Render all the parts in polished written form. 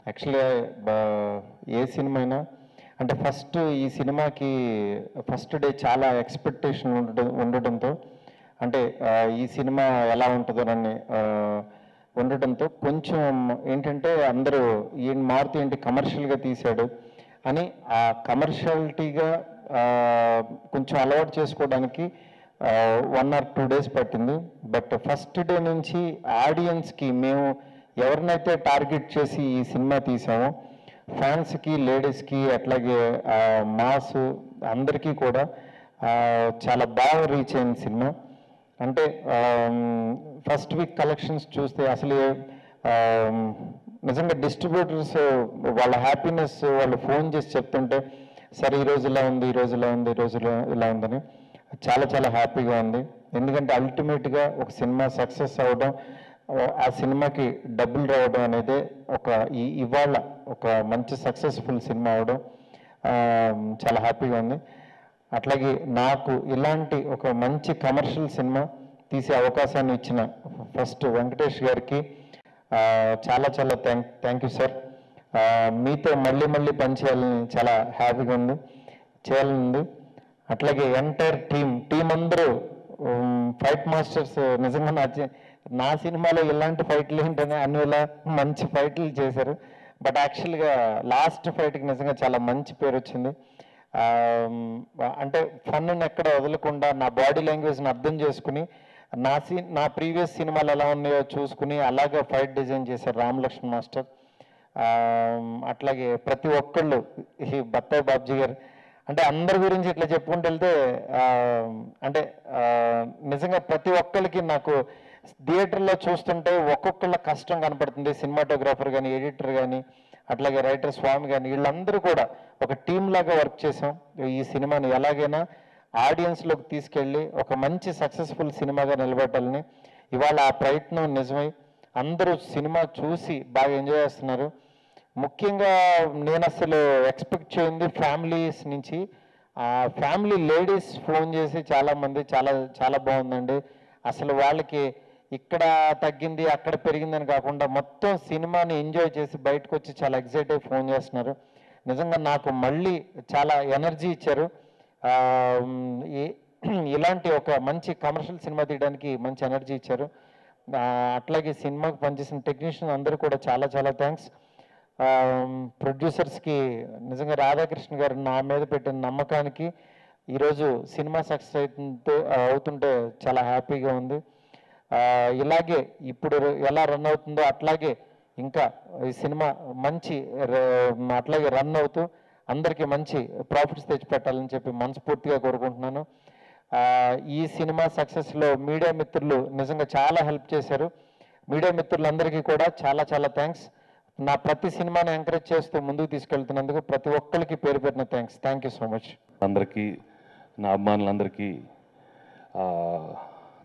యాక్చువల్‌గా ఏ సినిమా అయినా అంటే ఫస్ట్ ఈ సినిమాకి ఫస్ట్ డే చాలా ఎక్స్‌పెక్టేషన్ ఉండడంతో అంటే ఈ సినిమా ఎలా ఉంటుందోనని ఉండడంతో కొంచెం ఏంటంటే అందరూ ఈయన మారుతి ఏంటి కమర్షియల్‌గా తీశాడు అని ఆ కమర్షియాలిటీగా కొంచెం అలవాటు చేసుకోవడానికి 1 ఆర్ 2 డేస్ పట్టింది. బట్ ఫస్ట్ డే నుంచి ఆడియన్స్‌కి మేము ఎవరినైతే టార్గెట్ చేసి ఈ సినిమా తీసామో ఫ్యాన్స్‌కి, లేడీస్‌కి అట్లాగే మాస్ అందరికీ కూడా చాలా బాగా రీచ్ అయింది సినిమా. అంటే ఫస్ట్ వీక్ కలెక్షన్స్ చూస్తే అసలు నిజంగా డిస్ట్రిబ్యూటర్స్ వాళ్ళ హ్యాపీనెస్ వాళ్ళు ఫోన్ చేసి చెప్తుంటే సరే ఈరోజు ఇలా ఉంది, ఈరోజు ఇలా ఉంది, ఈరోజు ఇలా ఉందని చాలా చాలా హ్యాపీగా ఉంది. ఎందుకంటే అల్టిమేట్గా ఒక సినిమా సక్సెస్ అవ్వడం, ఆ సినిమాకి డబ్బులు రావడం అనేది ఇవాళ ఒక మంచి సక్సెస్ఫుల్ సినిమా అవడం చాలా హ్యాపీగా ఉంది. అట్లాగే నాకు ఇలాంటి ఒక మంచి కమర్షియల్ సినిమా తీసే అవకాశాన్ని ఇచ్చిన ఫస్ట్ వెంకటేష్ గారికి చాలా చాలా థ్యాంక్ యూ సార్. మీతో మళ్ళీ మళ్ళీ పనిచేయాలని చాలా హ్యాపీగా ఉంది, చేయాలని ఉంది. అట్లాగే ఎంటైర్ టీం అందరూ ఫైట్ మాస్టర్స్ నిజంగా నా సినిమాలో ఇలాంటి ఫైట్లు ఏంటనే అన్నిలా మంచి ఫైట్లు చేశారు. బట్ యాక్చువల్గా లాస్ట్ ఫైట్కి నిజంగా చాలా మంచి పేరు వచ్చింది. అంటే ఫన్ను ఎక్కడ వదలకుండా నా బాడీ లాంగ్వేజ్ని అర్థం చేసుకుని నా ప్రీవియస్ సినిమాలు ఎలా ఉన్నాయో చూసుకుని అలాగే ఫైట్ డిజైన్ చేశారు రామ్ లక్ష్మణ్ మాస్టర్. అట్లాగే ప్రతి ఒక్కళ్ళు ఈ బత్తాయి బాబ్జీ గారు అంటే అందరి గురించి ఇట్లా చెప్పుకుంటూ వెళ్తే అంటే నిజంగా ప్రతి ఒక్కరికి నాకు థియేటర్లో చూస్తుంటే ఒక్కొక్కళ్ళ కష్టం కనపడుతుంది. సినిమాటోగ్రాఫర్ కానీ, ఎడిటర్ కానీ, అట్లాగే రైటర్ స్వామి కానీ వీళ్ళందరూ కూడా ఒక టీం లాగా వర్క్ చేసాం. ఈ సినిమాని ఎలాగైనా ఆడియన్స్లోకి తీసుకెళ్ళి ఒక మంచి సక్సెస్ఫుల్ సినిమాగా నిలబెట్టాలని ఇవాళ ఆ ప్రయత్నం నిజమై అందరూ సినిమా చూసి బాగా ఎంజాయ్ చేస్తున్నారు. ముఖ్యంగా నేను అసలు ఎక్స్పెక్ట్ చేయింది ఫ్యామిలీస్ నుంచి ఫ్యామిలీ లేడీస్ ఫోన్ చేసి చాలామంది చాలా చాలా బాగుందండి, అసలు వాళ్ళకి ఇక్కడ తగ్గింది అక్కడ పెరిగిందని కాకుండా మొత్తం సినిమాని ఎంజాయ్ చేసి బయటకు వచ్చి చాలా ఎక్సైట్ అయ్యి ఫోన్ చేస్తున్నారు. నిజంగా నాకు మళ్ళీ చాలా ఎనర్జీ ఇచ్చారు. ఇలాంటి ఒక మంచి కమర్షియల్ సినిమా తీయడానికి మంచి ఎనర్జీ ఇచ్చారు. అట్లాగే సినిమాకి పనిచేసిన టెక్నీషియన్ అందరూ కూడా చాలా చాలా థ్యాంక్స్. ప్రొడ్యూసర్స్కి నిజంగా రాధాకృష్ణ గారు నా మీద పెట్టిన నమ్మకానికి ఈరోజు సినిమా సక్సెస్ అవుతుంటే చాలా హ్యాపీగా ఉంది. ఇలాగే ఇప్పుడు ఎలా రన్ అవుతుందో అట్లాగే ఇంకా ఈ సినిమా మంచి అట్లాగే రన్ అవుతూ అందరికీ మంచి ప్రాఫిట్స్ తెచ్చిపెట్టాలని చెప్పి మనస్ఫూర్తిగా కోరుకుంటున్నాను. ఈ సినిమా సక్సెస్లో మీడియా మిత్రులు నిజంగా చాలా హెల్ప్ చేశారు. మీడియా మిత్రులందరికీ కూడా చాలా చాలా థ్యాంక్స్. నా ప్రతి సినిమాని ఎంకరేజ్ చేస్తూ ముందుకు తీసుకెళ్తున్నందుకు ప్రతి ఒక్కరికి పేరు పెట్టిన థ్యాంక్ యూ సో మచ్. అందరికీ నా అభిమానులందరికీ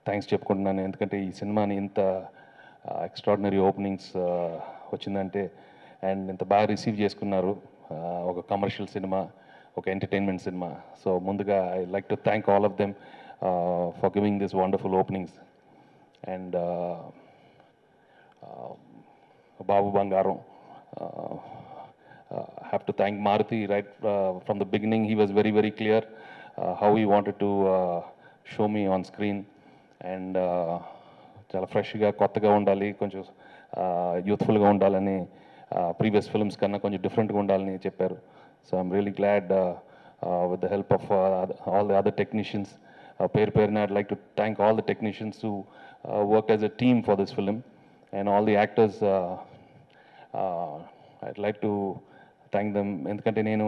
థ్యాంక్స్ చెప్పుకుంటున్నాను. ఎందుకంటే ఈ సినిమాని ఇంత ఎక్స్ట్రాడినరీ ఓపెనింగ్స్ వచ్చిందంటే అండ్ ఇంత బాగా రిసీవ్ చేసుకున్నారు. ఒక కమర్షియల్ సినిమా, ఒక ఎంటర్టైన్మెంట్ సినిమా. సో ముందుగా I like to thank all of them for giving this wonderful openings. And Babu Bangaram, have to thank Maruti right from the beginning. He was very, very clear how he wanted to show me on screen. And చాలా ఫ్రెష్గా కొత్తగా ఉండాలి, కొంచెం యూత్ఫుల్గా ఉండాలని previous films కన్నా కొంచెం డిఫరెంట్గా ఉండాలని చెప్పారు. So I'm really glad with the help of all the other technicians. పేరున I'd like to thank all the technicians who worked as a team for this film, and all the actors. I'd like to thank them ఎందుకంటే నేను